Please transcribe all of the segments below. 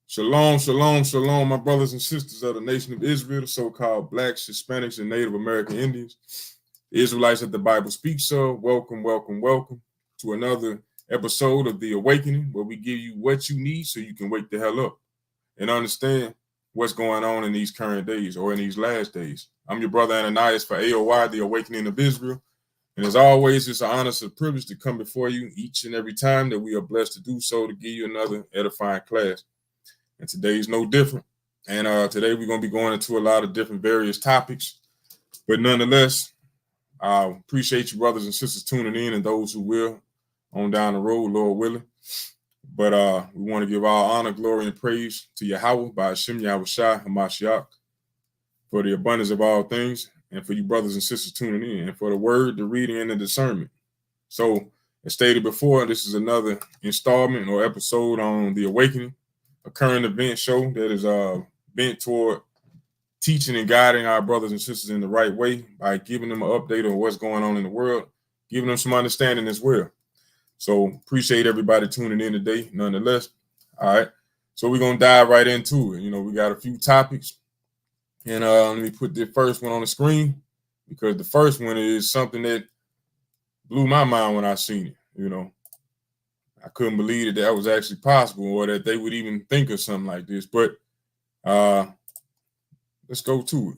Shalom, shalom, shalom, my brothers and sisters of the nation of Israel, the so-called Blacks, Hispanics, and Native American Indians, the Israelites that the Bible speaks of. Welcome, welcome, welcome to another episode of The Awakening, where we give you what you need so you can wake the hell up and understand what's going on in these current days or in these last days. I'm your brother Ananias for A.O.I, The Awakening of Israel. And as always, it's an honor and a privilege to come before you each and every time that we are blessed to do so, to give you another edifying class. And today's no different. And today we're going to be going into a lot of different various topics. But nonetheless, I appreciate you brothers and sisters tuning in, and those who will on down the road, Lord willing. But we want to give all honor, glory, and praise to Yahweh by Hashem Yahushua Hamashiach for the abundance of all things, and for you brothers and sisters tuning in, and for the word, the reading, and the discernment. So, as stated before, this is another installment or episode on The Awakening, a current event show that is bent toward teaching and guiding our brothers and sisters in the right way by giving them an update on what's going on in the world, giving them some understanding as well. So appreciate everybody tuning in today, nonetheless. All right. So we're going to dive right into it. You know, we got a few topics. And let me put the first one on the screen, because the first one is something that blew my mind when I seen it, you know. I couldn't believe that was actually possible, or that they would even think of something like this. But let's go to it.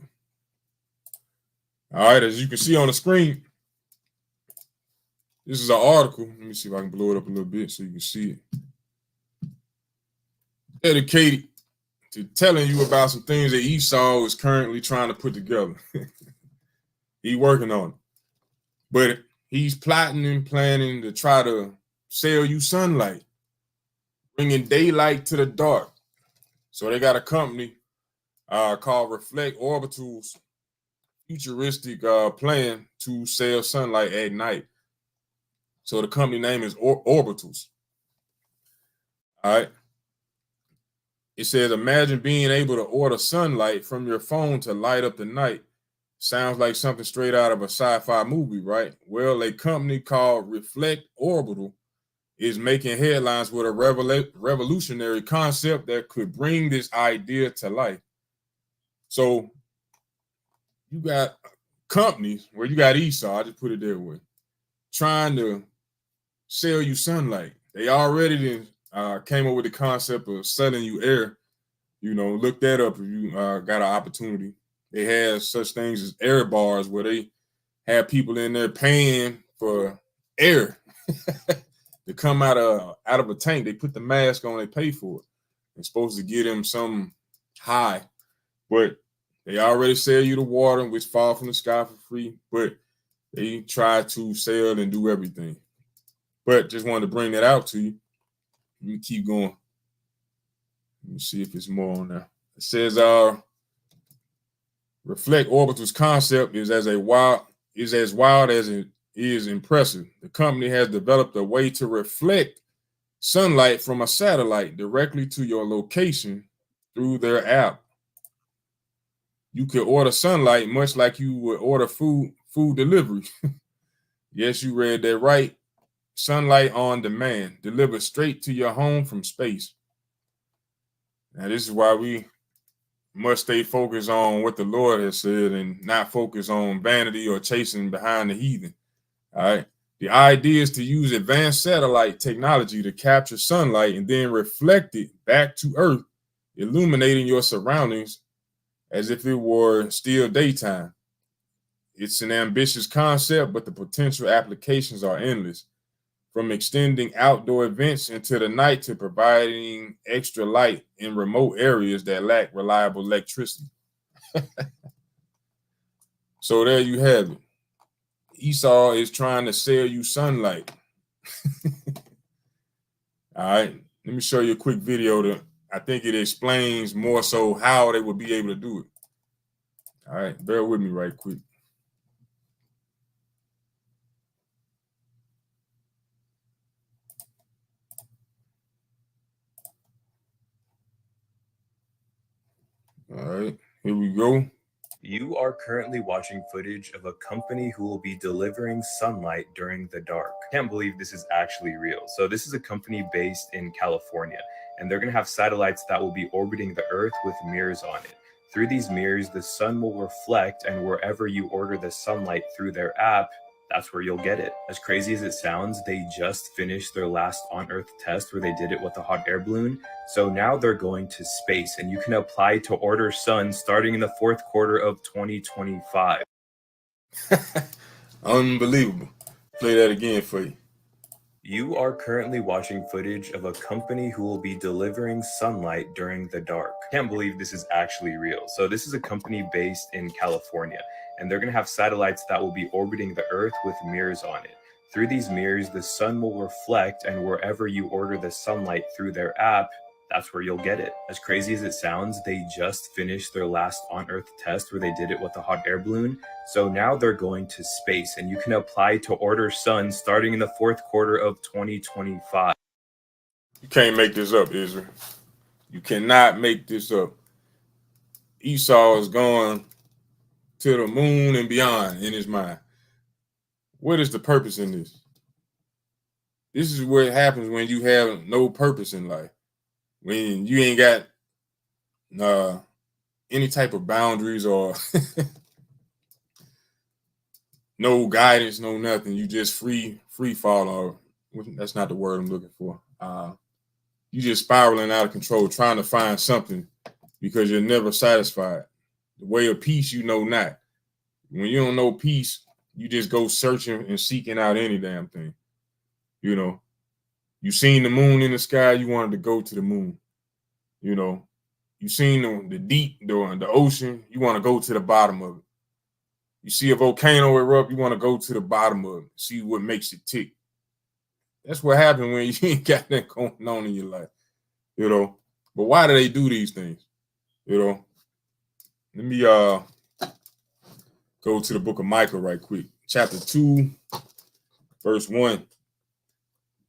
All right, as you can see on the screen, this is an article. Let me see if I can blow it up a little bit so you can see it. Dedicated to telling you about some things that Esau is currently trying to put together. He's working on it. But he's plotting and planning to try to sell you sunlight, bringing daylight to the dark. So they got a company called Reflect Orbital's futuristic plan to sell sunlight at night. So the company name is Orbitals. All right. It says, imagine being able to order sunlight from your phone to light up the night. Sounds like something straight out of a sci-fi movie, right? Well, a company called Reflect Orbital is making headlines with a revolutionary concept that could bring this idea to life. So you got companies where you got Esau, I just put it there with, trying to sell you sunlight. They already came up with the concept of selling you air. You know, look that up if you got an opportunity. They have such things as air bars where they have people in there paying for air to come out of a tank. They put the mask on, they pay for it. It's supposed to get them some high, but they already sell you the water, which fall from the sky for free, but they try to sell and do everything. But just wanted to bring that out to you. Let me keep going. Let me see if it's more on there. It says Reflect Orbital's concept is as wild as it is impressive. The company has developed a way to reflect sunlight from a satellite directly to your location through their app. You can order sunlight much like you would order food delivery. Yes, you read that right. Sunlight on demand, delivered straight to your home from space. Now, this is why we must stay focused on what the Lord has said and not focus on vanity or chasing behind the heathen. All right. The idea is to use advanced satellite technology to capture sunlight and then reflect it back to Earth, illuminating your surroundings as if it were still daytime. It's an ambitious concept, but the potential applications are endless. From extending outdoor events into the night to providing extra light in remote areas that lack reliable electricity. So there you have it. Esau is trying to sell you sunlight. All right, let me show you a quick video. I think it explains more so how they would be able to do it. All right, bear with me right quick. All right, here we go. You are currently watching footage of a company who will be delivering sunlight during the dark. Can't believe this is actually real. So this is a company based in California, and they're going to have satellites that will be orbiting the Earth with mirrors on it. Through these mirrors, the sun will reflect, and wherever you order the sunlight through their app, that's where you'll get it. As crazy as it sounds, they just finished their last on-Earth test where they did it with a hot air balloon. So now they're going to space, and you can apply to order sun starting in the fourth quarter of 2025. Unbelievable. Play that again for you. You are currently watching footage of a company who will be delivering sunlight during the dark. Can't believe this is actually real. So this is a company based in California, and they're going to have satellites that will be orbiting the Earth with mirrors on it. Through these mirrors, the sun will reflect, and wherever you order the sunlight through their app, that's where you'll get it. As crazy as it sounds, they just finished their last on-Earth test where they did it with a hot air balloon. So now they're going to space, and you can apply to order sun starting in the fourth quarter of 2025. You can't make this up, Israel. You cannot make this up. Esau is going to the moon and beyond in his mind. What is the purpose in this? This is what happens when you have no purpose in life. When you ain't got any type of boundaries or no guidance, no nothing. You just free fall, or that's not the word I'm looking for. You just spiraling out of control, trying to find something because you're never satisfied. The way of peace, you know not. When you don't know peace, you just go searching and seeking out any damn thing. You know, you seen the moon in the sky, you wanted to go to the moon. You know, you seen the deep, the ocean, you want to go to the bottom of it. You see a volcano erupt, you want to go to the bottom of it, see what makes it tick. That's what happened when you ain't got that going on in your life, you know. But why do they do these things? You know, let me go to the book of Micah right quick. Chapter 2, verse 1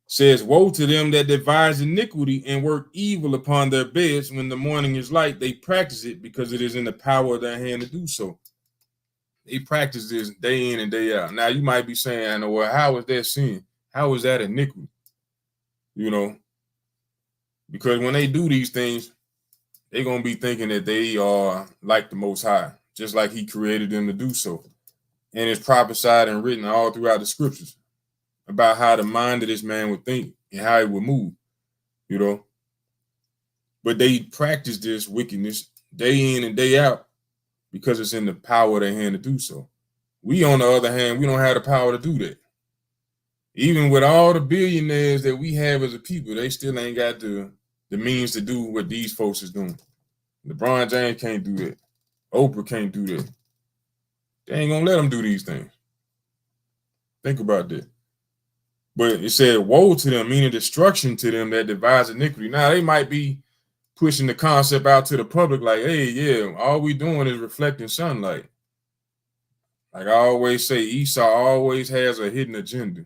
says, "Woe to them that devise iniquity and work evil upon their beds. When the morning is light, they practice it because it is in the power of their hand to do so." They practice this day in and day out. Now you might be saying, well, how is that sin? How is that iniquity? You know, because when they do these things, they're going to be thinking that they are like the Most High, just like he created them to do so. And it's prophesied and written all throughout the scriptures about how the mind of this man would think and how it would move, you know. But they practice this wickedness day in and day out because it's in the power of their hand to do so. We, on the other hand, we don't have the power to do that. Even with all the billionaires that we have as a people, they still ain't got the means to do what these folks is doing. LeBron James can't do that. Oprah can't do that. They ain't gonna let them do these things. Think about that. But it said, woe to them, meaning destruction to them that devise iniquity. Now, they might be pushing the concept out to the public like, hey, yeah, all we doing is reflecting sunlight. Like I always say, Esau always has a hidden agenda.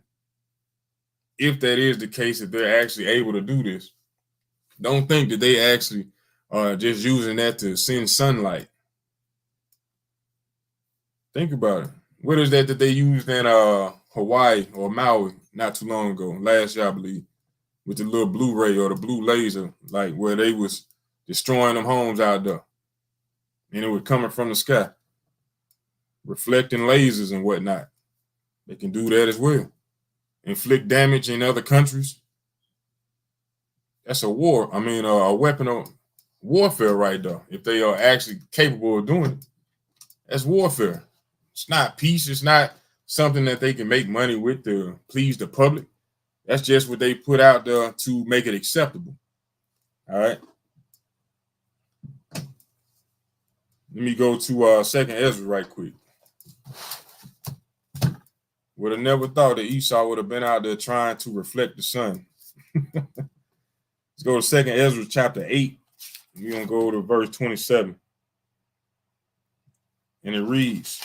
if that is the case, if they're actually able to do this, don't think that they actually are just using that to send sunlight. Think about it. What is that they used in Hawaii or Maui not too long ago, last year, I believe, with the little Blu-ray or the blue laser, like where they was destroying them homes out there. And it was coming from the sky, reflecting lasers and whatnot. They can do that as well. Inflict damage in other countries. That's a war. I mean, a weapon of warfare right there. If they are actually capable of doing it, that's warfare. It's not peace. It's not something that they can make money with to please the public. That's just what they put out there to make it acceptable. All right. Let me go to Second Ezra right quick. Would have never thought that Esau would have been out there trying to reflect the sun. Let's go to Second Ezra chapter 8. We're going to go to verse 27. And it reads,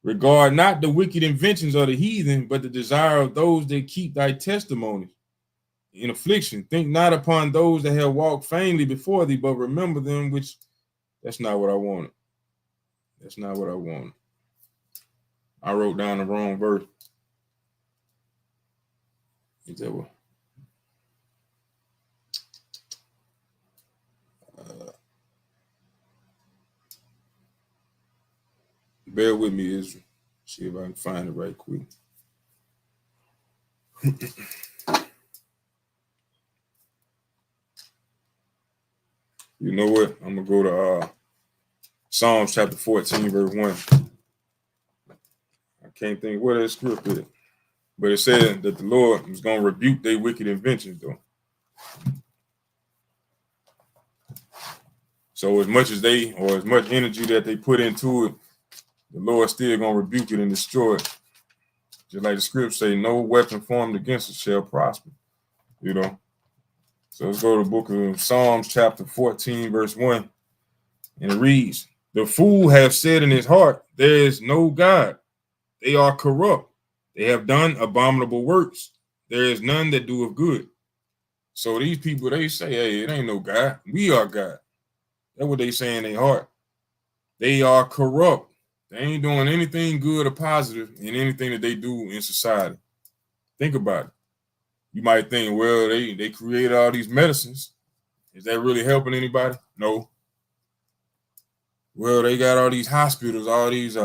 regard not the wicked inventions of the heathen, but the desire of those that keep thy testimonies in affliction. Think not upon those that have walked vainly before thee, but remember them which... That's not what I wanted. That's not what I wanted. I wrote down the wrong verse. Is that what? Bear with me, Israel. See if I can find it right quick. You know what? I'm going to go to Psalms chapter 14, verse 1. I can't think where that script is. But it said that the Lord was going to rebuke their wicked inventions, though. So as much as they, or as much energy that they put into it, the Lord still going to rebuke it and destroy it. Just like the script say, no weapon formed against it shall prosper. You know? So let's go to the book of Psalms chapter 14, verse 1. And it reads, the fool have said in his heart, there is no God. They are corrupt. They have done abominable works. There is none that doeth good. So these people, they say, hey, it ain't no God. We are God. That's what they say in their heart. They are corrupt. They ain't doing anything good or positive in anything that they do in society. Think about it. You might think, well, they created all these medicines. Is that really helping anybody? No. Well, they got all these hospitals, all these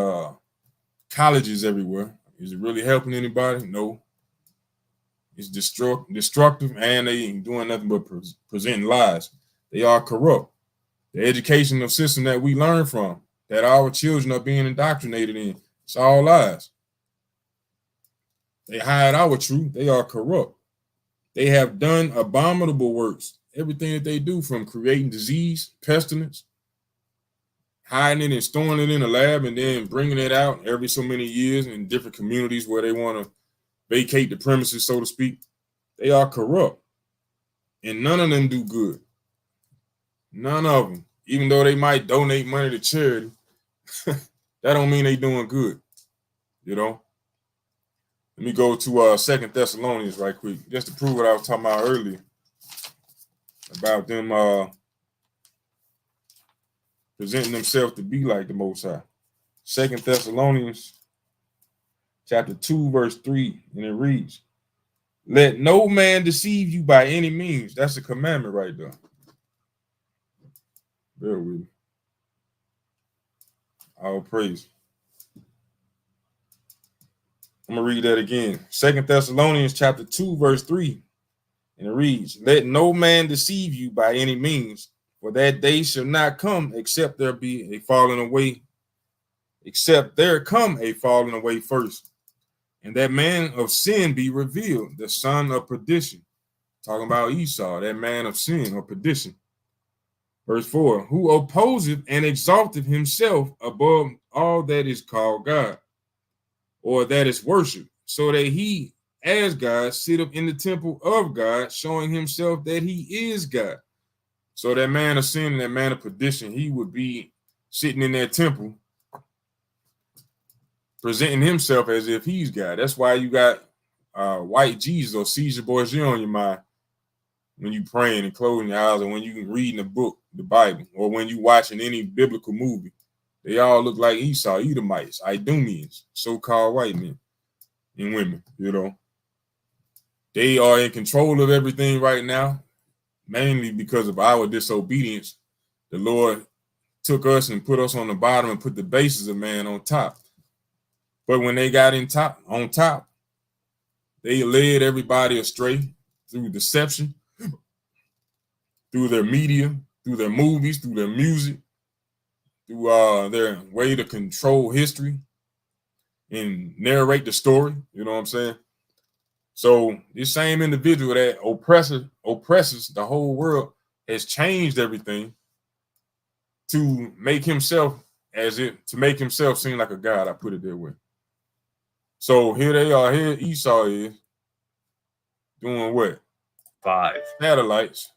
colleges everywhere. Is it really helping anybody? No. It's destructive, and they ain't doing nothing but presenting lies. They are corrupt. The educational system that we learn from, that our children are being indoctrinated in, it's all lies. They hide our truth. They are corrupt. They have done abominable works. Everything that they do, from creating disease, pestilence, hiding it and storing it in a lab, and then bringing it out every so many years in different communities where they want to vacate the premises, so to speak. They are corrupt. And none of them do good. None of them. Even though they might donate money to charity, that don't mean they doing good. You know? Let me go to 2 Thessalonians right quick, just to prove what I was talking about earlier about them presenting themselves to be like the Most High. 2 Thessalonians chapter 2, verse 3, and it reads, let no man deceive you by any means. That's a commandment right there. Bear with me. All praise. I'm going to read that again. 2 Thessalonians chapter 2, verse 3. And it reads, let no man deceive you by any means, for that day shall not come except there be a falling away, except there come a falling away first. And that man of sin be revealed, the son of perdition. Talking about Esau, that man of sin or perdition. Verse 4, who opposeth and exalteth himself above all that is called God, or that is worship, so that he, as God, sitteth in the temple of God, showing himself that he is God. So that man of sin and that man of perdition, he would be sitting in that temple, presenting himself as if he's God. That's why you got white Jesus or Caesar Borgia on your mind when you praying and closing your eyes, or when you reading a book, the Bible, or when you watching any biblical movie. They all look like Esau, Edomites, Idumeans, so-called white men and women, you know. They are in control of everything right now, mainly because of our disobedience. The Lord took us and put us on the bottom and put the bases of man on top. But when they got on top, they led everybody astray through deception, through their media, through their movies, through their music, through their way to control history and narrate the story. You know what I'm saying? So this same individual that oppresses the whole world has changed everything to make himself to make himself seem like a god. I put it that way. So here they are. Here Esau is doing what? 5. Satellites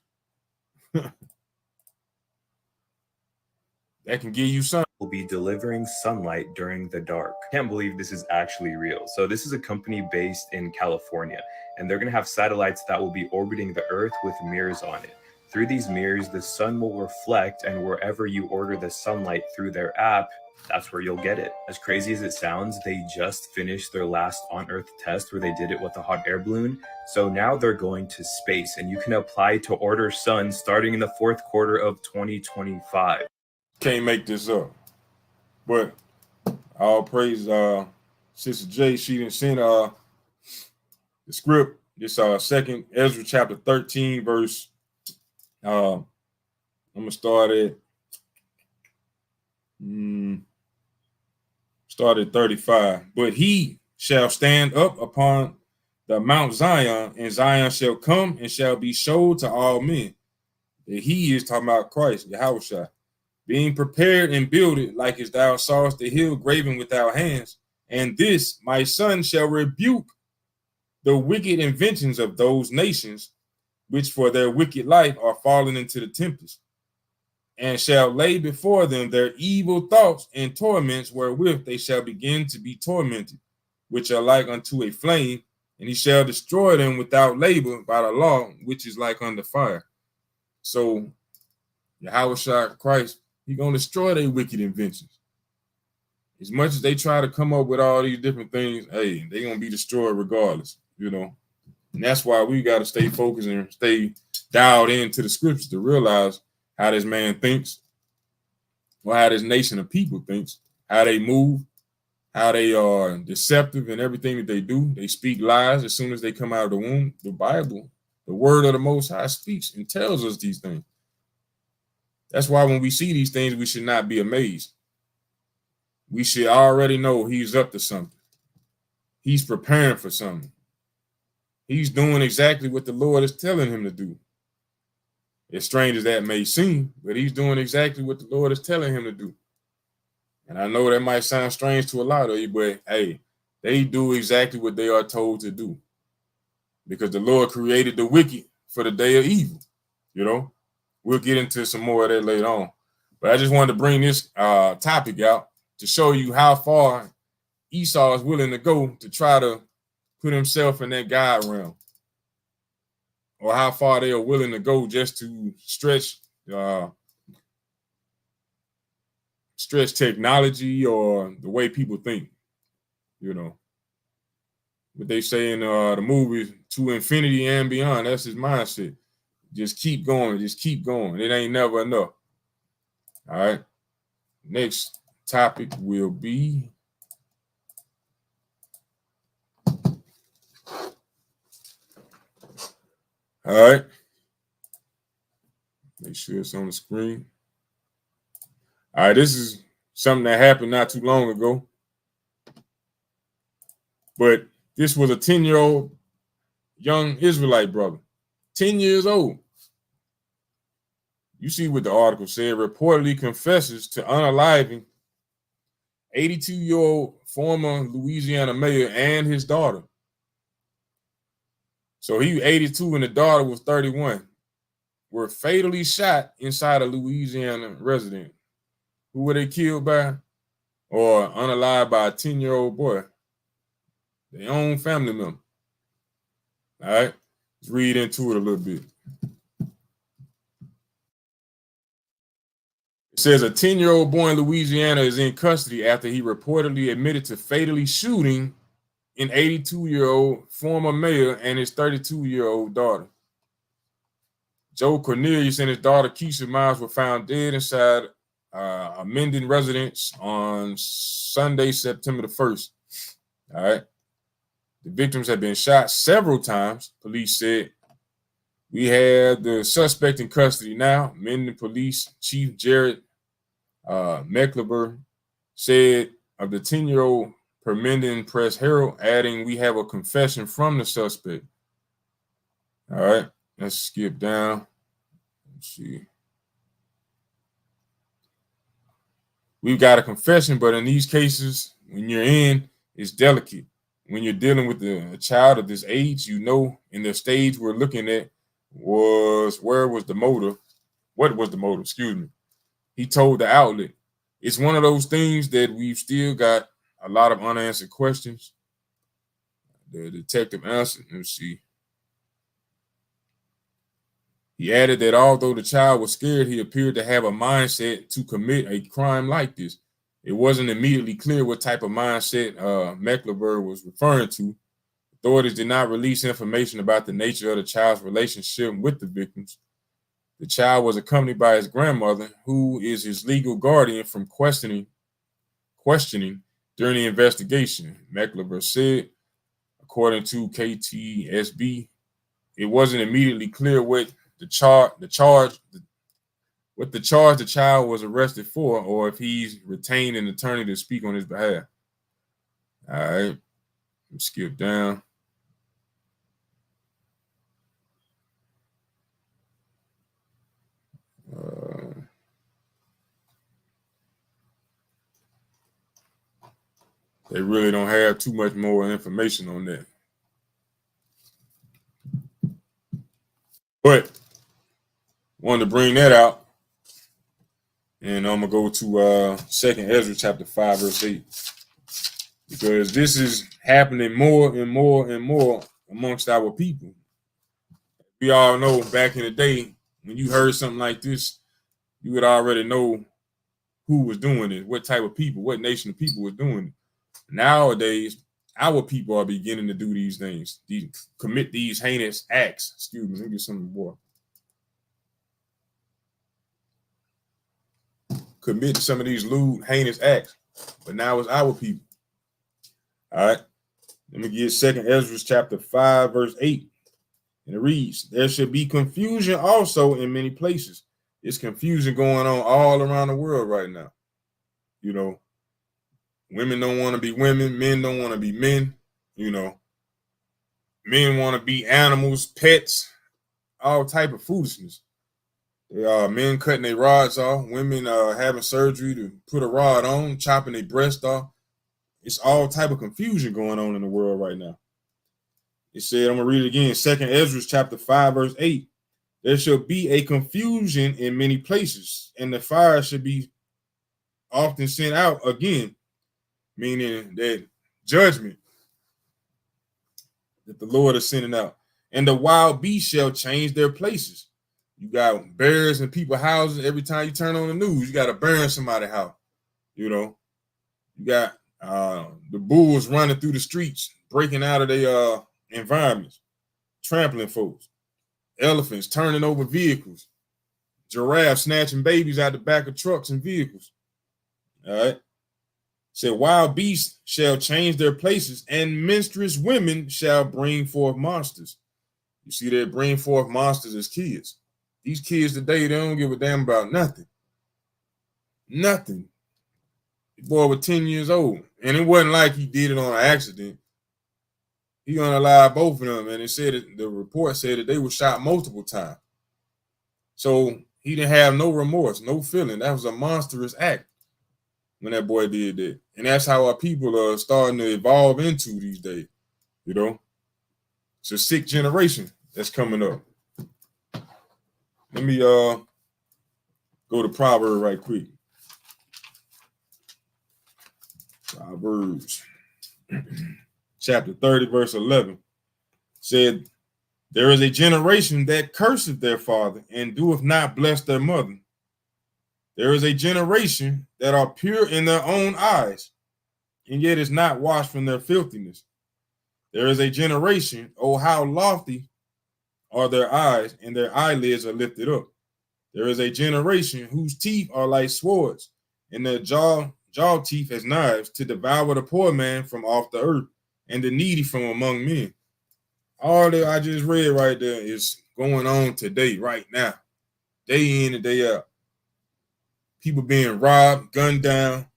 that can give you sun. Will be delivering sunlight during the dark. Can't believe this is actually real. So this is a company based in California, and they're going to have satellites that will be orbiting the Earth with mirrors on it. Through these mirrors, the sun will reflect, and wherever you order the sunlight through their app, that's where you'll get it. As crazy as it sounds, they just finished their last on-Earth test where they did it with a hot air balloon. So now they're going to space, and you can apply to order sun starting in the 4th quarter of 2025. Can't make this up. But all praise Sister J. She didn't send the script. This 2nd Ezra chapter 13 verse. I'm gonna start at 35. But he shall stand up upon the Mount Zion, and Zion shall come and shall be showed to all men. That he is talking about Christ, Yahushua, being prepared and builded like as thou sawest the hill graven without hands. And this, my son, shall rebuke the wicked inventions of those nations, which for their wicked life are fallen into the tempest, and shall lay before them their evil thoughts and torments wherewith they shall begin to be tormented, which are like unto a flame, and he shall destroy them without labor by the law, which is like unto fire. So Yahushua Christ, he gonna destroy their wicked inventions. As much as they try to come up with all these different things, hey, they gonna be destroyed regardless, you know. And that's why we got to stay focused and stay dialed into the scriptures to realize how this man thinks, or how this nation of people thinks, how they move, how they are deceptive in everything that they do. They speak lies as soon as they come out of the womb. The Bible, the word of the Most High, speaks and tells us these things. That's why when we see these things, we should not be amazed. We should already know he's up to something. He's preparing for something. He's doing exactly what the Lord is telling him to do. As strange as that may seem, but he's doing exactly what the Lord is telling him to do. And I know that might sound strange to a lot of you, but hey, they do exactly what they are told to do. Because the Lord created the wicked for the day of evil. You know, we'll get into some more of that later on. But I just wanted to bring this topic out to show you how far Esau is willing to go to try to put himself in that God realm, or how far they are willing to go just to stretch technology or the way people think. You know what they say in the movies, to infinity and beyond. That's his mindset. Just keep going. Just keep going. It ain't never enough. All right. Next topic will be all right. Make sure it's on the screen. All right, this is something that happened not too long ago. But this was a 10-year-old young Israelite brother, 10 years old. You see what the article said, reportedly confesses to unaliving 82-year-old former Louisiana mayor and his daughter. So he was 82 and the daughter was 31. Were fatally shot inside a Louisiana residence. Who were they killed by? Or unalived by a 10-year-old boy, their own family member. All right, let's read into it a little bit. It says a 10-year-old boy in Louisiana is in custody after he reportedly admitted to fatally shooting an 82-year-old former mayor and his 32-year-old daughter. Joe Cornelius and his daughter Keisha Miles were found dead inside a Minden residence on Sunday, September the 1st. All right. The victims have been shot several times, police said. We have the suspect in custody now. Minden Police Chief Jared Mecklenburg said of the 10-year-old per Minden Press Herald, adding, we have a confession from the suspect. All right, let's skip down. Let's see. We've got a confession, but in these cases, when you're in, it's delicate. When you're dealing with a child of this age, you know, in the stage we're looking at was where was the motive? What was the motive? Excuse me. He told the outlet. It's one of those things that we've still got a lot of unanswered questions. The detective answered. Let's see. He added that although the child was scared, he appeared to have a mindset to commit a crime like this. It wasn't immediately clear what type of mindset Mecklenburg was referring to. Authorities did not release information about the nature of the child's relationship with the victims. The child was accompanied by his grandmother, who is his legal guardian, from questioning during the investigation, Mecklenburg said. According to KTSB, it wasn't immediately clear what the charge the child was arrested for, or if he's retained an attorney to speak on his behalf. All right, let's skip down. They really don't have too much more information on that. But wanted to bring that out. And I'm going to go to 2nd Ezra chapter 5, verse 8. Because this is happening more and more and more amongst our people. We all know back in the day, when you heard something like this, you would already know who was doing it, what type of people, what nation of people was doing it. Nowadays, our people are beginning to do these things, commit these heinous acts. Excuse me, let me get some more. Commit some of these lewd, heinous acts. But now it's our people. All right. Let me get 2nd Ezra chapter 5, verse 8. And it reads, there should be confusion also in many places. There's confusion going on all around the world right now. You know, women don't want to be women. Men don't want to be men. You know, men want to be animals, pets, all type of foolishness. Men cutting their rods off. Women having surgery to put a rod on, chopping their breast off. It's all type of confusion going on in the world right now. It said, I'm going to read it again, 2nd Ezra chapter 5, verse 8. There shall be a confusion in many places, and the fire should be often sent out again, meaning that judgment that the Lord is sending out. And the wild beasts shall change their places. You got bears in people's houses. Every time you turn on the news, you got a bear in somebody's house. You know, you got the bulls running through the streets, breaking out of their environments, trampling folks. Elephants turning over vehicles. Giraffes snatching babies out the back of trucks and vehicles. All right. Said, wild beasts shall change their places, and menstruous women shall bring forth monsters. You see, they bring forth monsters as kids. These kids today, they don't give a damn about nothing. Nothing. The boy was 10 years old. And it wasn't like he did it on an accident. He unalived both of them. And it said that the report said that they were shot multiple times. So he didn't have no remorse, no feeling. That was a monstrous act when that boy did that. And that's how our people are starting to evolve into these days. You know, it's a sick generation that's coming up. Let me go to Proverbs right quick. Proverbs chapter 30, verse 11 said, There is a generation that curseth their father and doeth not bless their mother. There is a generation that are pure in their own eyes, and yet is not washed from their filthiness. There is a generation, oh, how lofty are their eyes, and their eyelids are lifted up. There is a generation whose teeth are like swords, and their jaw teeth as knives, to devour the poor man from off the earth, and the needy from among men. All that I just read right there is going on today, right now, day in and day out. People being robbed, gunned down,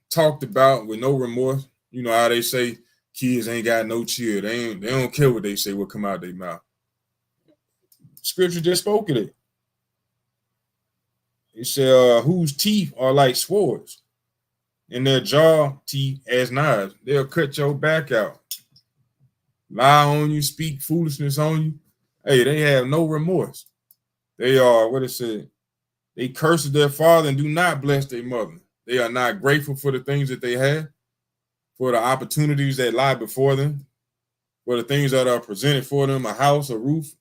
talked about with no remorse. You know how they say kids ain't got no chill. They don't care what they say, what come out their mouth. Scripture just spoke of it. It said, whose teeth are like swords, and their jaw teeth as knives. They'll cut your back out. Lie on you, speak foolishness on you. Hey, they have no remorse. They are, what it said, they curse their father and do not bless their mother. They are not grateful for the things that they have, for the opportunities that lie before them, for the things that are presented for them, a house, a roof,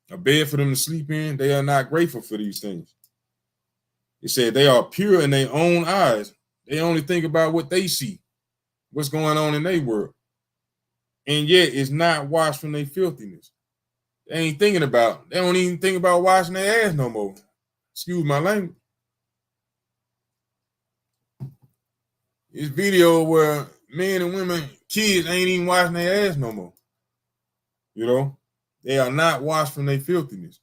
a bed for them to sleep in. They are not grateful for these things. It said they are pure in their own eyes. They only think about what they see, what's going on in their world. And yet it's not washed from their filthiness. They don't even think about washing their ass no more. Excuse my language. It's video where men and women, kids ain't even washing their ass no more. They are not washed from their filthiness.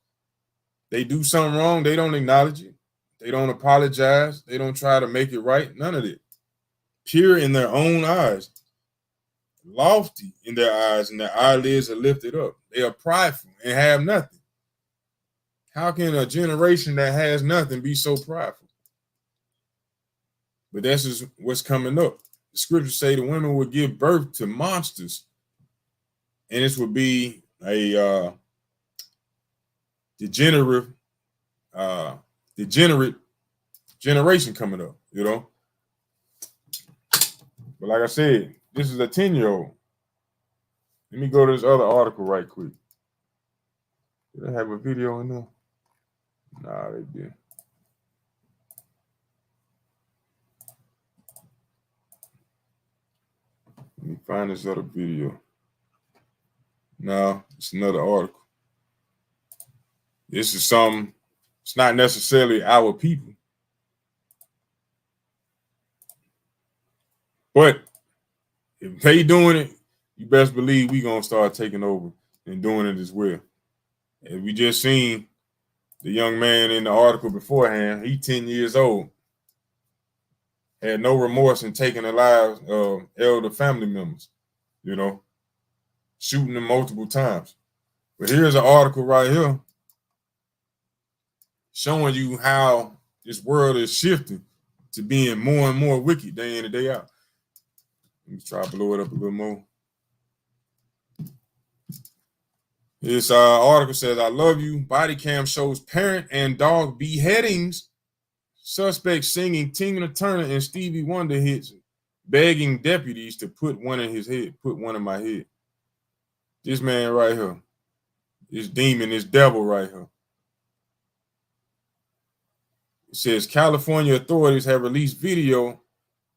They do something wrong, they don't acknowledge it. They don't apologize. They don't try to make it right. None of it. Pure in their own eyes. Lofty in their eyes, and their eyelids are lifted up. They are prideful and have nothing. How can a generation that has nothing be so prideful? But that's just what's coming up. The scriptures say the women will give birth to monsters, and this would be a degenerate generation coming up, But like I said, this is a 10-year-old. Let me go to this other article right quick. Did I have a video in there? Nah, they didn't. Let me find this other video. No, it's another article. This is something, it's not necessarily our people. But if they doing it, you best believe we gonna start taking over and doing it as well. And we just seen the young man in the article beforehand, he 10 years old, had no remorse in taking the lives of elder family members, shooting them multiple times. But here's an article right here showing you how this world is shifting to being more and more wicked day in and day out. Let me try to blow it up a little more. This article says, I love you. Body cam shows parent and dog beheadings. Suspect singing Tina Turner and Stevie Wonder hits, begging deputies to put one in his head, put one in my head. This man right here, this demon, this devil right here. It says California authorities have released video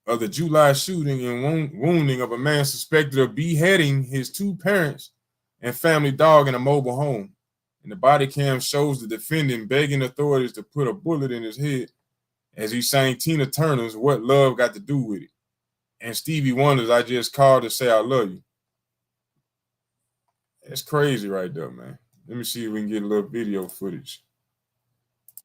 of the July shooting and wounding of a man suspected of beheading his two parents and family dog in a mobile home. And the body cam shows the defendant begging authorities to put a bullet in his head as he sang Tina Turner's What Love Got to Do With It, and Stevie Wonder's I Just Called to Say I Love You. That's crazy right there, man. Let me see if we can get a little video footage.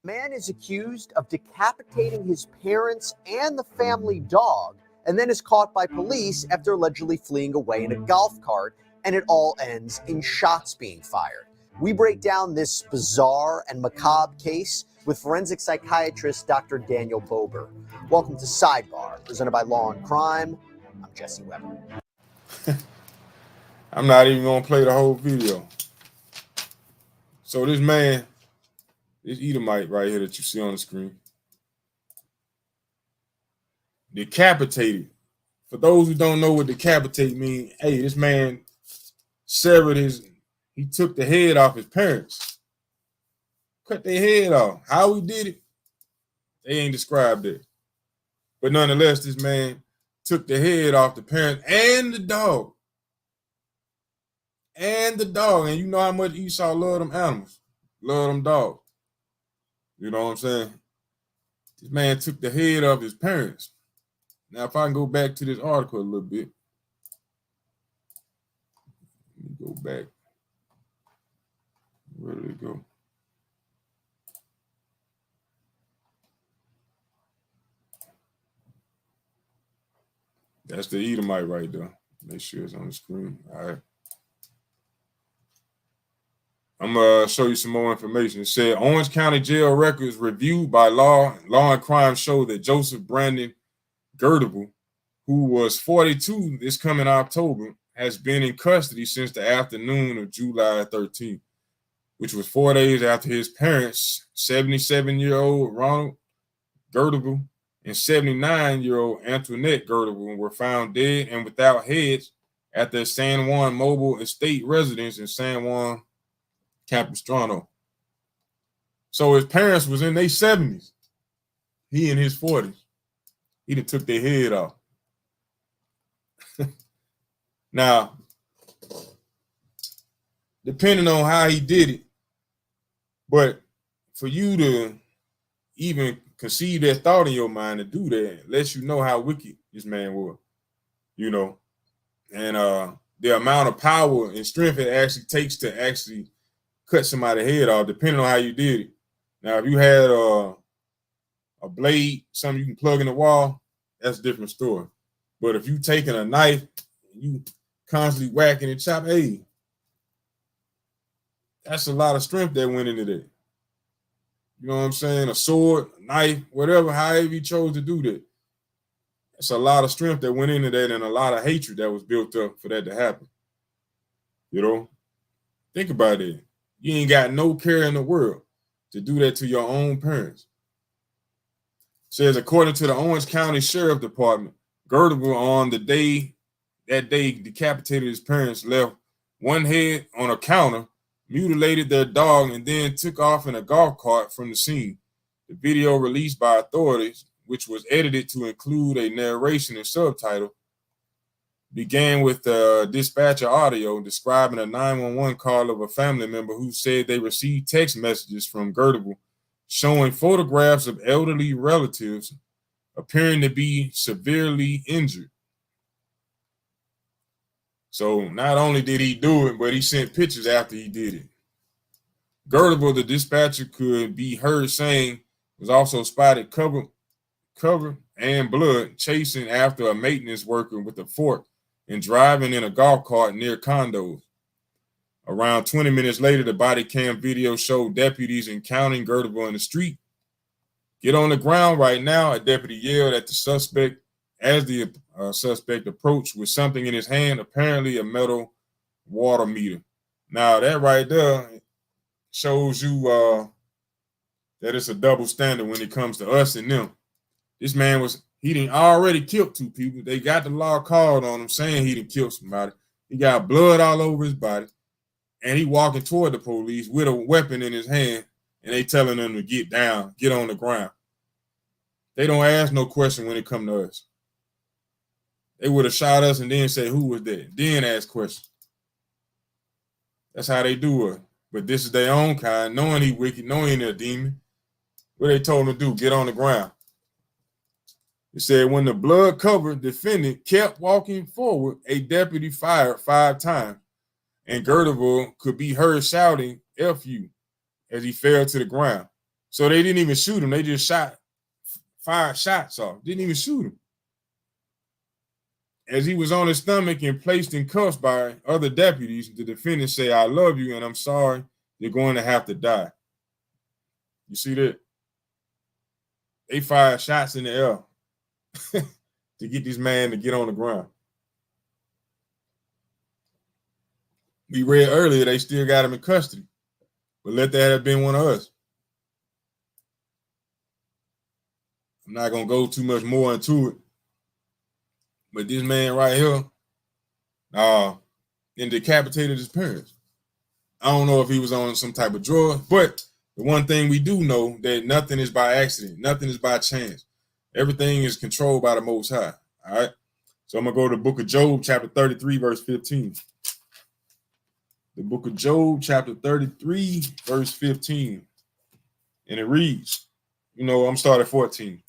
Man is accused of decapitating his parents and the family dog, and then is caught by police after allegedly fleeing away in a golf cart, and it all ends in shots being fired. We break down this bizarre and macabre case with forensic psychiatrist Dr. Daniel Bober. Welcome to Sidebar, presented by Law and Crime. I'm Jesse Weber. I'm not even going to play the whole video. So this man, this Edomite right here that you see on the screen, decapitated. For those who don't know what decapitate means, hey, this man he took the head off his parents. Cut their head off. How he did it, they ain't described it. But nonetheless, this man took the head off the parents and the dog. And the dog. And you know how much Esau loved them animals. Love them dogs. You know what I'm saying? This man took the head off his parents. Now, if I can go back to this article a little bit. Let me go back. Where did it go? That's the Edomite right there. Make sure it's on the screen. All right. I'm going to show you some more information. It said Orange County jail records reviewed by Law and Crime show that Joseph Brandon Girdable, who was 42 this coming October, has been in custody since the afternoon of July 13th, which was 4 days after his parents, 77-year-old Ronald Girdable and 79-year-old Antoinette Girdable, were found dead and without heads at their San Juan Mobile Estate residence in San Juan Capistrano. So his parents was in their 70s. He in his 40s. He done took their head off. Now, depending on how he did it, but for you to even conceive that thought in your mind to do that lets you know how wicked this man was, you know, and the amount of power and strength it actually takes to actually cut somebody's head off, depending on how you did it. Now, if you had a blade, something you can plug in the wall, that's a different story. But if you taking a knife, you constantly whacking and chop, hey, that's a lot of strength that went into that. You know what I'm saying? A sword, a knife, whatever, however you chose to do that. It's a lot of strength that went into that and a lot of hatred that was built up for that to happen. You know? Think about it. You ain't got no care in the world to do that to your own parents. Says, according to the Orange County Sheriff Department, Girdable on that day decapitated his parents, left one head on a counter, mutilated their dog, and then took off in a golf cart from the scene. The video released by authorities, which was edited to include a narration and subtitle, began with dispatcher audio describing a 911 call of a family member who said they received text messages from Girdable showing photographs of elderly relatives appearing to be severely injured. So not only did he do it, but he sent pictures after he did it. Girdable, the dispatcher could be heard saying, was also spotted covered and blood chasing after a maintenance worker with a fork and driving in a golf cart near condos. Around 20 minutes later, the body cam video showed deputies encountering Girdable in the street. Get on the ground right now, a deputy yelled at the suspect as the suspect approached with something in his hand, apparently a metal water meter. Now, that right there shows you that it's a double standard when it comes to us and them. This man he didn't already killed two people. They got the law called on him saying he didn't kill somebody. He got blood all over his body. And he walking toward the police with a weapon in his hand, and they telling him to get down, get on the ground. They don't ask no question when it come to us. They would have shot us and then say, who was that? Then ask questions. That's how they do it. But this is their own kind, knowing he wicked, knowing he a demon. What they told him to do, get on the ground. It said when the blood-covered defendant kept walking forward, a deputy fired 5 times. And Girdable could be heard shouting F you as he fell to the ground. So they didn't even shoot him. They just fired shots off. Didn't even shoot him. As he was on his stomach and placed in cuffs by other deputies, the defendant said, I love you and I'm sorry you're going to have to die. You see that? They fired shots in the air to get this man to get on the ground. We read earlier they still got him in custody, but let that have been one of us. I'm not going to go too much more into it, but this man right here, and decapitated his parents. I don't know if he was on some type of drug, but the one thing we do know that nothing is by accident, nothing is by chance. Everything is controlled by the Most High. All right. So I'm gonna go to the book of Job, chapter 33, verse 15. The book of Job, chapter 33, verse 15. And it reads, I'm starting at 14.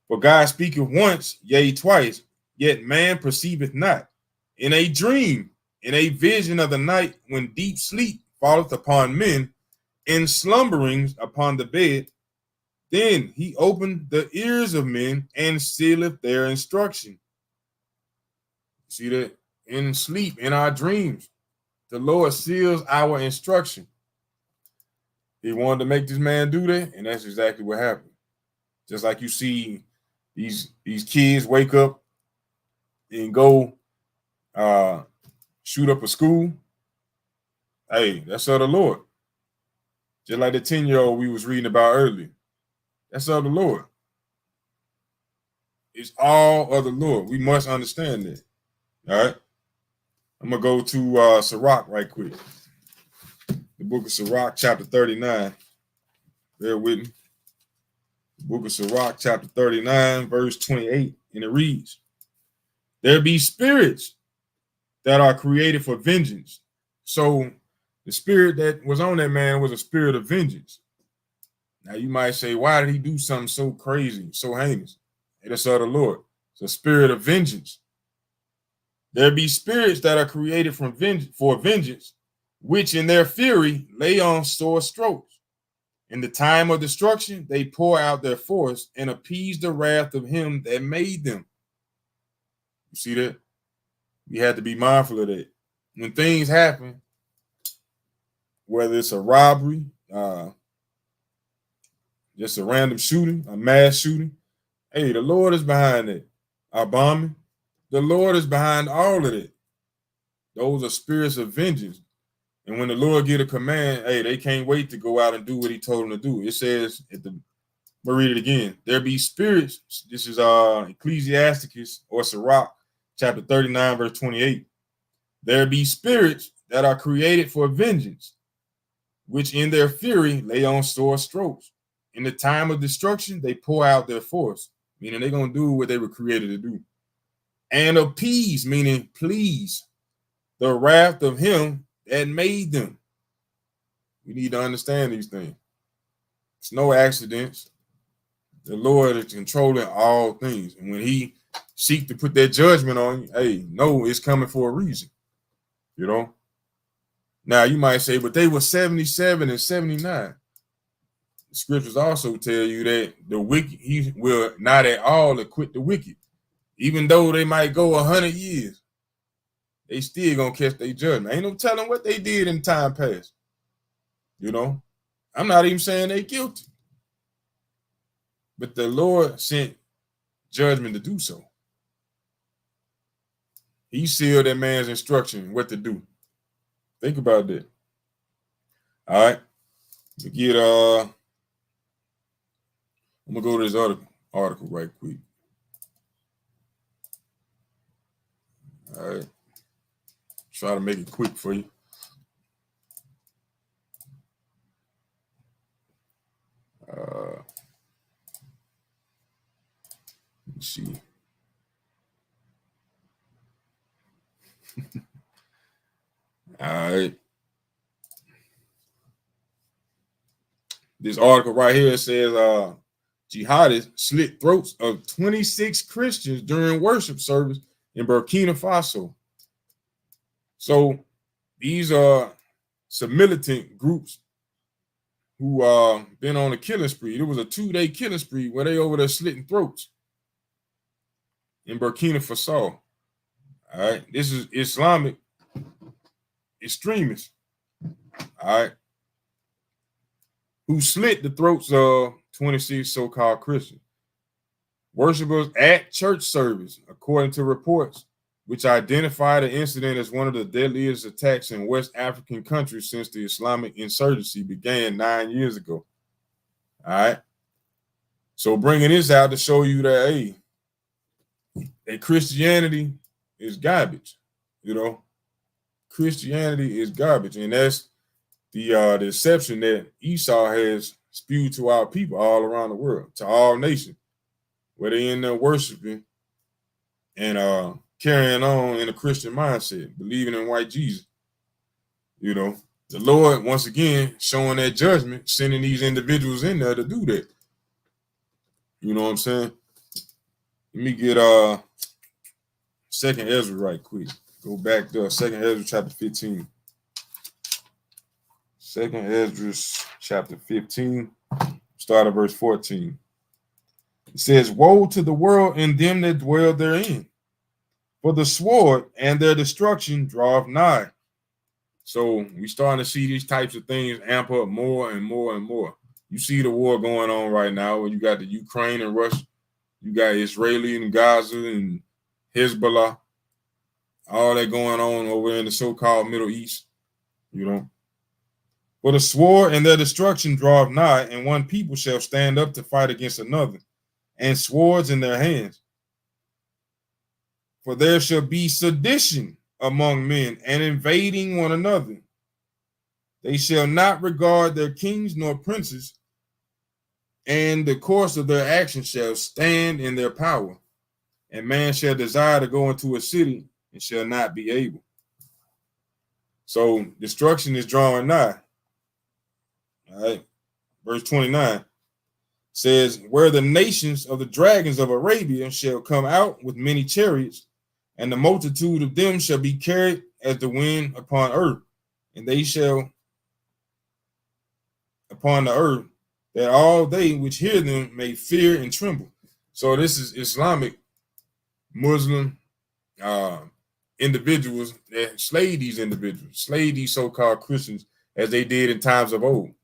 For God speaketh once, yea, twice, yet man perceiveth not. In a dream, in a vision of the night, when deep sleep falleth upon men, in slumberings upon the bed, then he opened the ears of men and sealeth their instruction. See that? In sleep, in our dreams, the Lord seals our instruction. He wanted to make this man do that, and that's exactly what happened. Just like you see these kids wake up and go shoot up a school. Hey, that's of the Lord. Just like the 10-year-old we was reading about earlier. That's of the Lord. It's all of the Lord. We must understand that. All right. I'm going to go to Sirach right quick. The book of Sirach, chapter 39. Bear with me. The book of Sirach, chapter 39, verse 28. And it reads, there be spirits that are created for vengeance. So the spirit that was on that man was a spirit of vengeance. Now you might say, why did he do something so crazy, so heinous? It is of the Lord. It's a spirit of vengeance. There be spirits that are created for vengeance, which in their fury lay on sore strokes. In the time of destruction, they pour out their force and appease the wrath of him that made them. You see that? We had to be mindful of that. When things happen, whether it's a robbery, just a random shooting, a mass shooting, hey, the Lord is behind it. A bombing, the Lord is behind all of it. Those are spirits of vengeance. And when the Lord get a command, hey, they can't wait to go out and do what he told them to do. It says, we'll read it again. There be spirits. This is Ecclesiasticus or Sirach, chapter 39, verse 28. There be spirits that are created for vengeance, which in their fury lay on sore strokes. In the time of destruction, they pour out their force, meaning they're going to do what they were created to do. And appease, meaning please, the wrath of him that made them. We need to understand these things. It's no accidents. The Lord is controlling all things. And when he seek to put that judgment on you, hey, no, it's coming for a reason. Now you might say, but they were 77 and 79. The scriptures also tell you that the wicked, he will not at all acquit the wicked. Even though they might go 100 years, they still gonna catch their judgment. Ain't no telling what they did in time past. I'm not even saying they guilty. But the Lord sent judgment to do so. He sealed that man's instruction what to do. Think about that. All right. I'm gonna go to this article right quick. All right. Try to make it quick for you. Let's see. All right. This article right here says jihadists slit throats of 26 Christians during worship service in Burkina Faso. So these are some militant groups who been on a killing spree. It was a 2-day killing spree where they over there slitting throats in Burkina Faso. All right. This is Islamic extremists. All right. Who slit the throats of 26 so-called Christians. Worshippers at church service, according to reports, which identify the incident as one of the deadliest attacks in West African countries since the Islamic insurgency began 9 years ago. All right. So bringing this out to show you that, hey, that Christianity is garbage, Christianity is garbage. And that's the deception that Esau has spewed to our people all around the world, to all nations, where they in there worshiping and carrying on in a Christian mindset, believing in white Jesus. You know, the Lord, once again, showing that judgment, sending these individuals in there to do that. You know what I'm saying? Let me get Second Ezra right quick. Go back to Second Ezra chapter 15. Second Ezra chapter 15, start at verse 14. It says, "Woe to the world and them that dwell therein, for the sword and their destruction draweth nigh." So we starting to see these types of things amp up more and more and more. You see the war going on right now, where you got the Ukraine and Russia, you got Israeli and Gaza and Hezbollah, all that going on over in the so-called Middle East, you know. "For the sword and their destruction draweth nigh, and one people shall stand up to fight against another, and swords in their hands. For there shall be sedition among men, and invading one another. They shall not regard their kings nor princes, and the course of their actions shall stand in their power. And man shall desire to go into a city, and shall not be able." So destruction is drawing nigh. All right. Verse 29 says, "Where the nations of the dragons of Arabia shall come out with many chariots, and the multitude of them shall be carried as the wind upon earth, and they shall upon the earth, that all they which hear them may fear and tremble." So this is Islamic, Muslim individuals that slayed these individuals, slayed these so-called Christians as they did in times of old.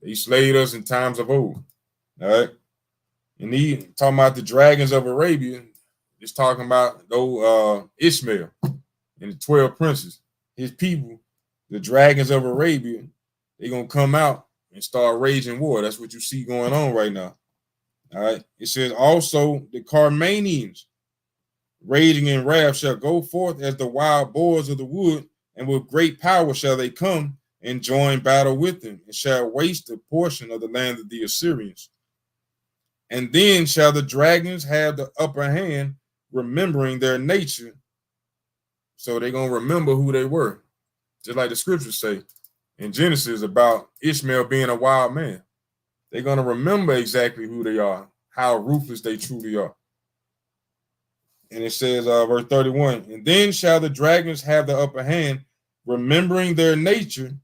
They slayed us in times of old. All right. And he talking about the dragons of Arabia, it's talking about Ishmael and the 12 princes, his people, the dragons of Arabia. They're gonna come out and start raging war. That's what you see going on right now. All right. It says also the Carmanians, raging in wrath, shall go forth as the wild boars of the wood, and with great power shall they come and join battle with them, and shall waste a portion of the land of the Assyrians. And then shall the dragons have the upper hand, remembering their nature. So they're gonna remember who they were, just like the scriptures say in Genesis about Ishmael being a wild man. They're gonna remember exactly who they are, how ruthless they truly are. And it says, verse 31, "And then shall the dragons have the upper hand, remembering their nature,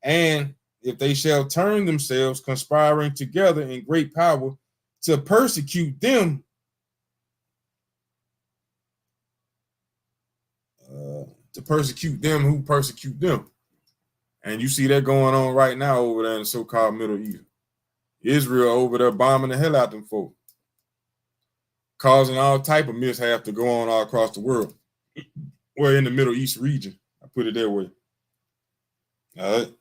and if they shall turn themselves, conspiring together in great power to persecute them." To persecute them who persecute them. And you see that going on right now over there in the so-called Middle East. Israel over there bombing the hell out them folks, causing all type of mishap to go on all across the world. We're in the Middle East region. I put it that way. All right.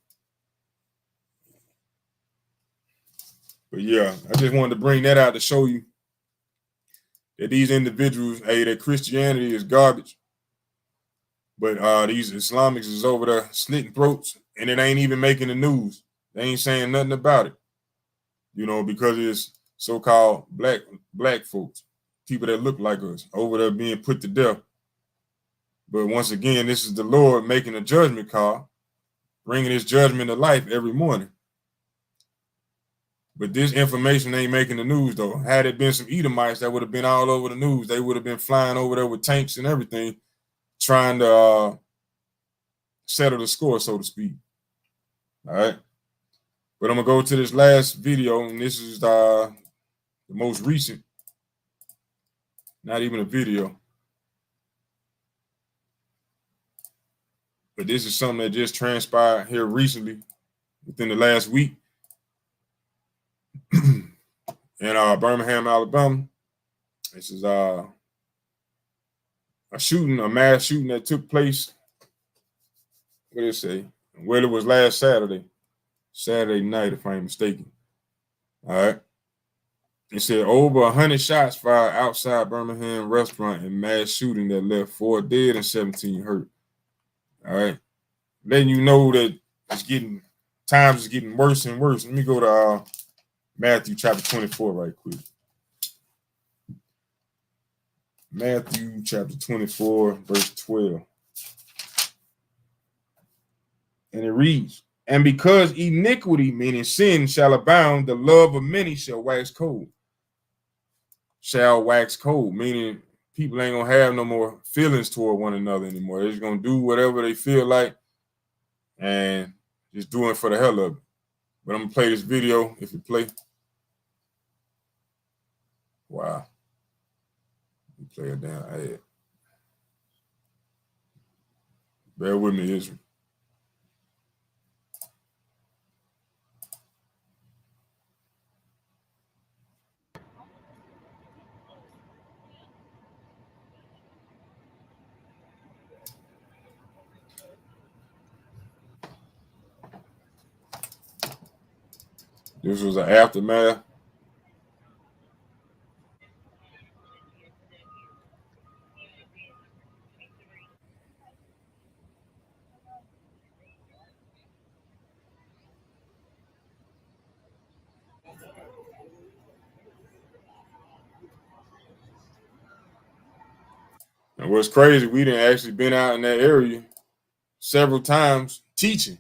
But yeah, I just wanted to bring that out to show you that these individuals, that Christianity is garbage. But these Islamics is over there slitting throats, and it ain't even making the news. They ain't saying nothing about it, you know, because it's so-called black folks, people that look like us, over there being put to death. But once again, this is the Lord making a judgment call, bringing his judgment to life every morning. But this information ain't making the news, though. Had it been some Edomites, that would have been all over the news. They would have been flying over there with tanks and everything, trying to settle the score, so to speak. All right. But I'm going to go to this last video, and this is the most recent. Not even a video. But this is something that just transpired here recently, within the last week, in Birmingham, Alabama. This is a mass shooting that took place. What did it say? Well, it was last Saturday night, if I ain't mistaken. All right. It said over 100 shots fired outside Birmingham restaurant in mass shooting that left 4 dead and 17 hurt. All right, letting you know that times is getting worse and worse. Let me go to Matthew chapter 24 right quick. Matthew chapter 24, verse 12. And it reads, and because iniquity, meaning sin, shall abound, the love of many shall wax cold. Shall wax cold, meaning people ain't gonna have no more feelings toward one another anymore. They're just gonna do whatever they feel like and just doing it for the hell of it. But I'm gonna play this video if it play. Wow. Play it down. Ad. Bear with me, Israel. This was an aftermath. And what's crazy, we done actually been out in that area several times teaching.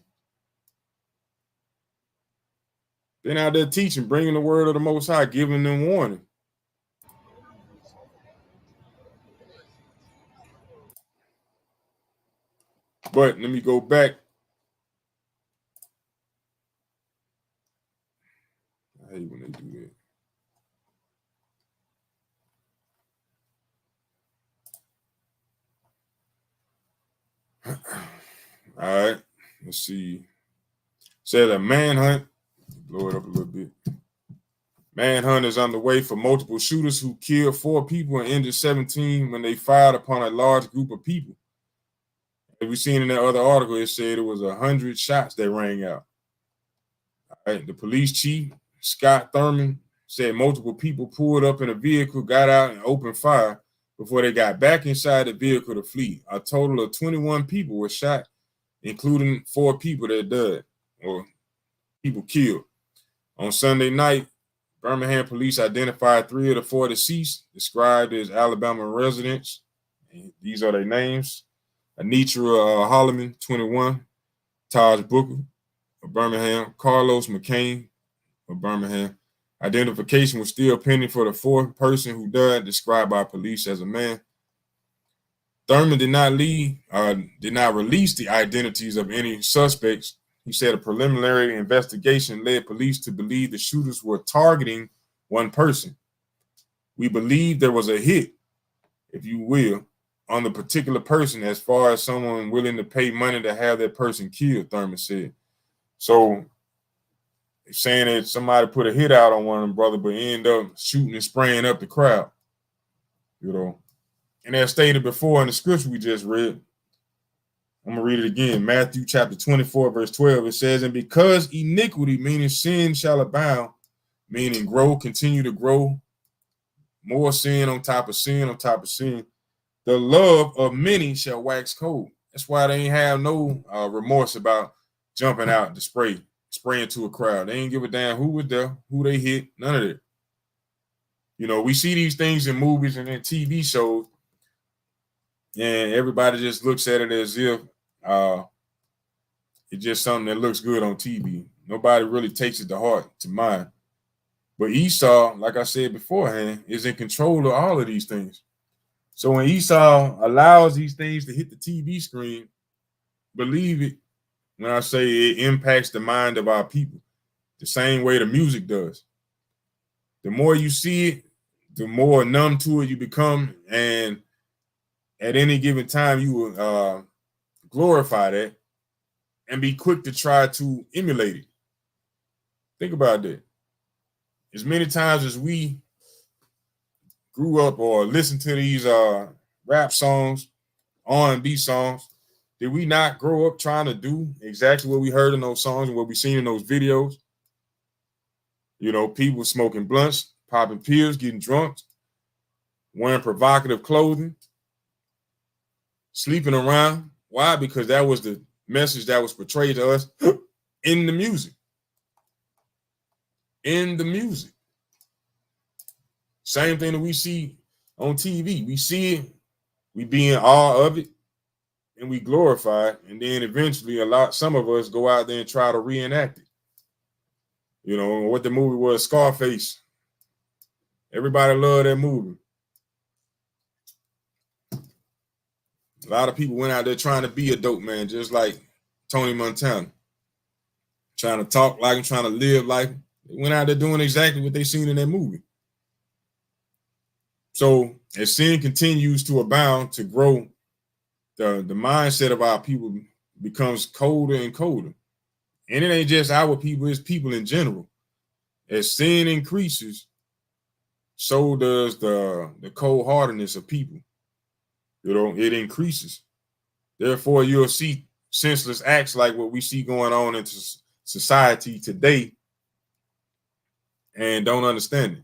Been out there teaching, bringing the word of the Most High, giving them warning. But let me go back. I hate when they do that. All right, let's see. Said a manhunt. Blow it up a little bit. Manhunt is underway for multiple shooters who killed 4 people and injured 17 when they fired upon a large group of people. As we seen in that other article, it said it was 100 shots that rang out. All right, the police chief, Scott Thurman, said multiple people pulled up in a vehicle, got out, and opened fire before they got back inside the vehicle to flee. A total of 21 people were shot, including 4 people that died or people killed. On Sunday night, Birmingham police identified 3 of the 4 deceased, described as Alabama residents. These are their names: Anitra Holloman, 21, Taj Booker of Birmingham, Carlos McCain of Birmingham. Identification was still pending for the 4th person who died, described by police as a man. Thurman did not release the identities of any suspects. He said a preliminary investigation led police to believe the shooters were targeting one person. We believe there was a hit, if you will, on the particular person as far as someone willing to pay money to have that person killed, Thurman said. So saying that somebody put a hit out on one of them, brother, but end up shooting and spraying up the crowd, you know. And as stated before in the scripture we just read, I'm going to read it again. Matthew chapter 24, verse 12. It says, and because iniquity, meaning sin, shall abound, meaning grow, continue to grow, more sin on top of sin on top of sin, the love of many shall wax cold. That's why they ain't have no remorse about jumping out to spraying to a crowd. They ain't give a damn who was there, who they hit, none of that. You know, we see these things in movies and in TV shows, and everybody just looks at it as if it's just something that looks good on TV. Nobody really takes it to heart, to mind. But Esau, like I said beforehand, is in control of all of these things. So when Esau allows these things to hit the TV screen, believe it when I say it impacts the mind of our people the same way the music does. The more you see it, the more numb to it you become. And at any given time, you will glorify that and be quick to try to emulate it. Think about that. As many times as we grew up or listened to these rap songs, R&B songs, did we not grow up trying to do exactly what we heard in those songs and what we seen in those videos? You know, people smoking blunts, popping pills, getting drunk, wearing provocative clothing, sleeping around Why? Because that was the message that was portrayed to us in the music. In the music. Same thing that we see on TV. We see it, we be in awe of it, and we glorify it. And then eventually some of us go out there and try to reenact it. You know, what the movie was, Scarface. Everybody loved that movie. A lot of people went out there trying to be a dope man, just like Tony Montana. Trying to talk like him, trying to live like him. They went out there doing exactly what they seen in that movie. So as sin continues to abound, to grow, the mindset of our people becomes colder and colder. And it ain't just our people, it's people in general. As sin increases, so does the cold-heartedness of people. You know, it increases. Therefore, you'll see senseless acts like what we see going on in society today and don't understand it.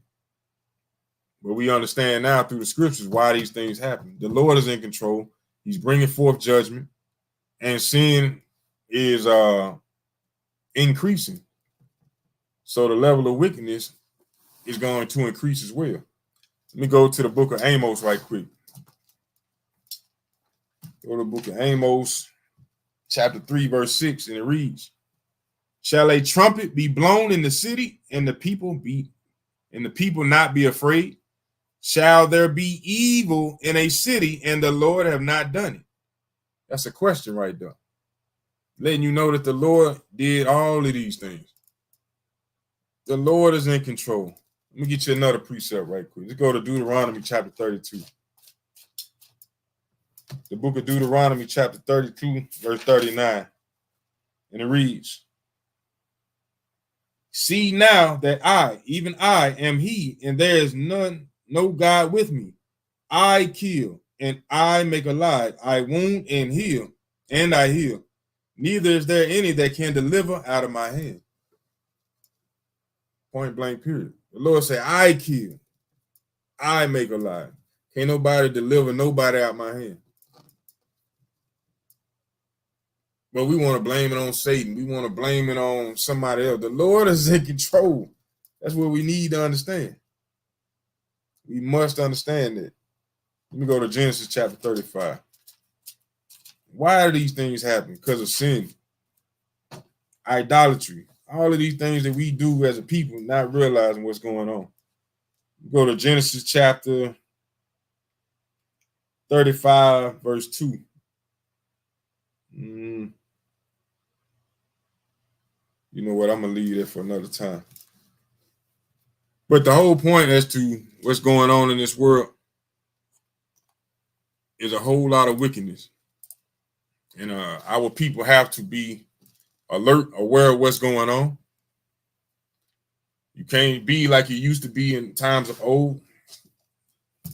But we understand now through the scriptures why these things happen. The Lord is in control. He's bringing forth judgment, and sin is increasing. So the level of wickedness is going to increase as well. Let me go to the book of Amos right quick. Go to the book of Amos, chapter 3, verse 6, and it reads, "Shall a trumpet be blown in the city, and the people not be afraid? Shall there be evil in a city, and the Lord have not done it?" That's a question right there. Letting you know that the Lord did all of these things. The Lord is in control. Let me get you another precept right quick. Let's go to Deuteronomy chapter 32. The book of Deuteronomy chapter 32, verse 39. And it reads, "See now that I, even I, am he, and there is no God with me. I kill, and I make alive. I wound and heal, and I heal. Neither is there any that can deliver out of my hand." Point blank, period. The Lord said, I kill, I make alive. Can't nobody deliver nobody out my hand. But we want to blame it on Satan. We want to blame it on somebody else. The Lord is in control. That's what we need to understand. We must understand that. Let me go to Genesis chapter 35. Why are these things happening? Because of sin, idolatry, all of these things that we do as a people, not realizing what's going on. Go to Genesis chapter 35, verse 2. You know what? I'm going to leave that for another time. But the whole point as to what's going on in this world is a whole lot of wickedness. And our people have to be alert, aware of what's going on. You can't be like you used to be in times of old.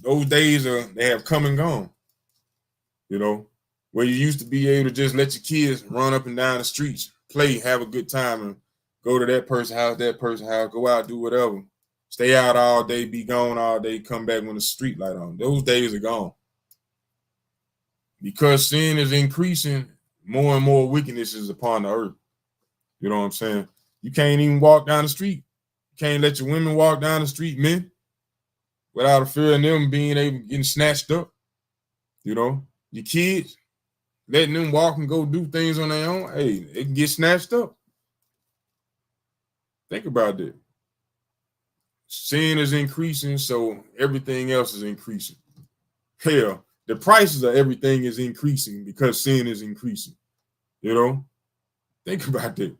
Those days they have come and gone. You know, where you used to be able to just let your kids run up and down the streets, play, have a good time, and go to that person's house, go out, do whatever. Stay out all day, be gone all day, come back when the street light on. Those days are gone. Because sin is increasing, more and more wickedness is upon the earth. You know what I'm saying? You can't even walk down the street. You can't let your women walk down the street, men, without a fear of them being able getting snatched up. You know, your kids, letting them walk and go do things on their own, hey, they can get snatched up. Think about that. Sin is increasing, so everything else is increasing. Hell, the prices of everything is increasing because sin is increasing. You know, think about that.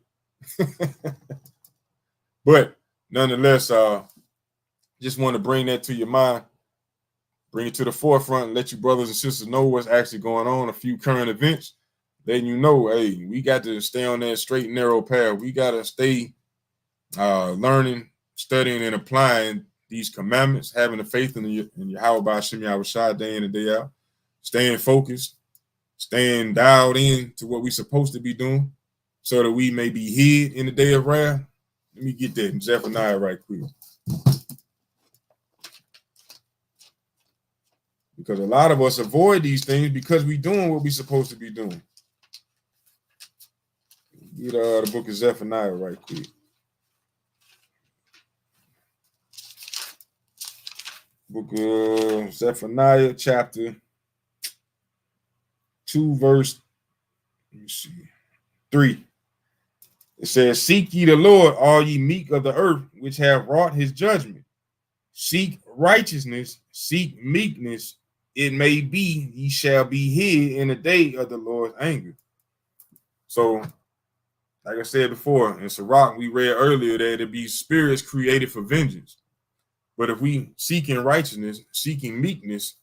But nonetheless, just want to bring that to your mind, bring it to the forefront, and let you brothers and sisters know what's actually going on, a few current events, letting you know, hey, we got to stay on that straight and narrow path. We got to stay learning, studying, and applying these commandments, having the faith in Yahweh B'Shem Yahushua day in and day out, staying focused, staying dialed in to what we're supposed to be doing so that we may be hid in the day of wrath. Let me get that in Zephaniah right quick. Because a lot of us avoid these things because we're doing what we're supposed to be doing. Read the book of Zephaniah right quick. Book of Zephaniah, chapter 2, verse, let me see, 3. It says, seek ye the Lord, all ye meek of the earth, which have wrought his judgment. Seek righteousness, seek meekness. It may be ye shall be hid in the day of the Lord's anger. So, like I said before, in Sirach, we read earlier that it be spirits created for vengeance. But if we seeking righteousness, seeking meekness,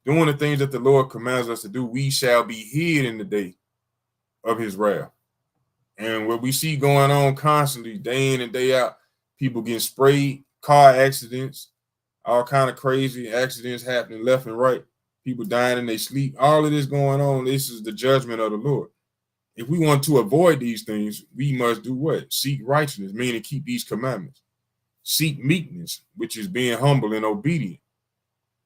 doing the things that the Lord commands us to do, we shall be hid in the day of his wrath. And what we see going on constantly, day in and day out, people getting sprayed, car accidents, all kind of crazy accidents happening left and right, people dying in their sleep, all of this going on. This is the judgment of the Lord. If we want to avoid these things, we must do what? Seek righteousness, meaning keep these commandments. Seek meekness, which is being humble and obedient.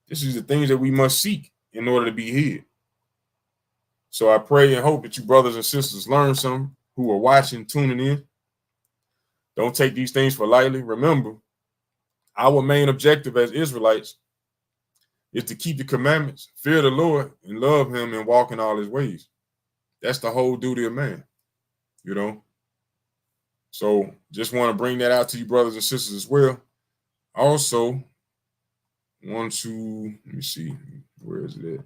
This is the things that we must seek in order to be hid. So I pray and hope that you brothers and sisters learn something who are watching, tuning in. Don't take these things for lightly. Remember, our main objective as Israelites is to keep the commandments, fear the Lord, and love him and walk in all his ways. That's the whole duty of man, you know. So just want to bring that out to you brothers and sisters as well. Also, want to, let me see, where is it at?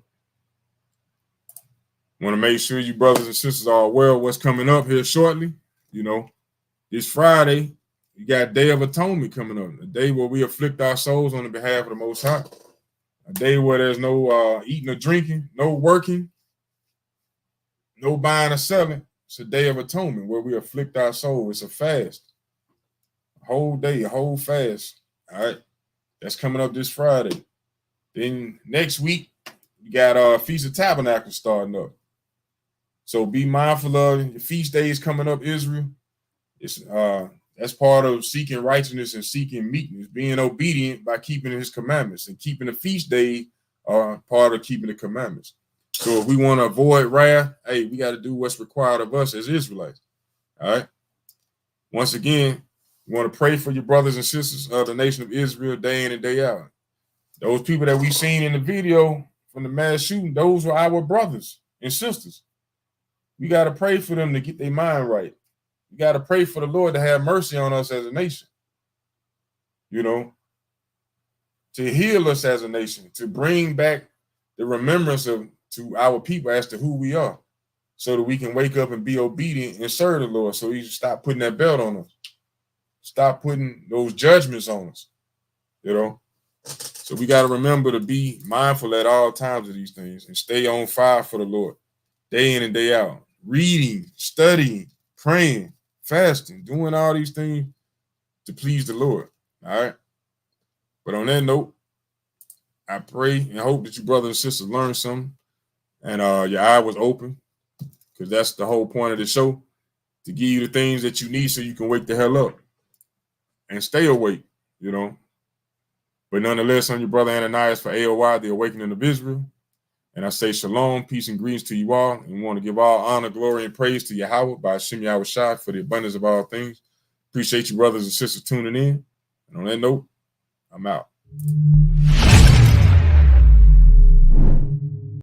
Want to make sure you brothers and sisters are aware of what's coming up here shortly. You know, this Friday, you got Day of Atonement coming up, a day where we afflict our souls on the behalf of the Most High, a day where there's no eating or drinking, no working, no buying or selling. It's a Day of Atonement where we afflict our soul. It's a fast, a whole day, a whole fast. All right, that's coming up this Friday. Then next week, you got Feast of Tabernacles starting up. So be mindful of your feast days coming up, Israel. It's that's part of seeking righteousness and seeking meekness, being obedient by keeping his commandments, and keeping the feast day are part of keeping the commandments. So if we want to avoid wrath, hey, we got to do what's required of us as Israelites. All right. Once again, you want to pray for your brothers and sisters of the nation of Israel day in and day out. Those people that we seen in the video from the mass shooting, those were our brothers and sisters. We got to pray for them to get their mind right. We got to pray for the Lord to have mercy on us as a nation, you know, to heal us as a nation, to bring back the remembrance to our people as to who we are, so that we can wake up and be obedient and serve the Lord. So he stop putting that belt on us, stop putting those judgments on us, you know. So we got to remember to be mindful at all times of these things and stay on fire for the Lord, day in and day out, reading, studying, praying, fasting, doing all these things to please the Lord. All right. But on that note, I pray and hope that you brothers and sisters learned something and your eye was open, because that's the whole point of the show, to give you the things that you need so you can wake the hell up and stay awake, you know. But nonetheless, I'm your brother Ananias for A.O.I, the Awakening of Israel. And I say shalom, peace, and greetings to you all. And we want to give all honor, glory, and praise to Yahweh by Hashem Yahweh Shai for the abundance of all things. Appreciate you brothers and sisters tuning in. And on that note, I'm out.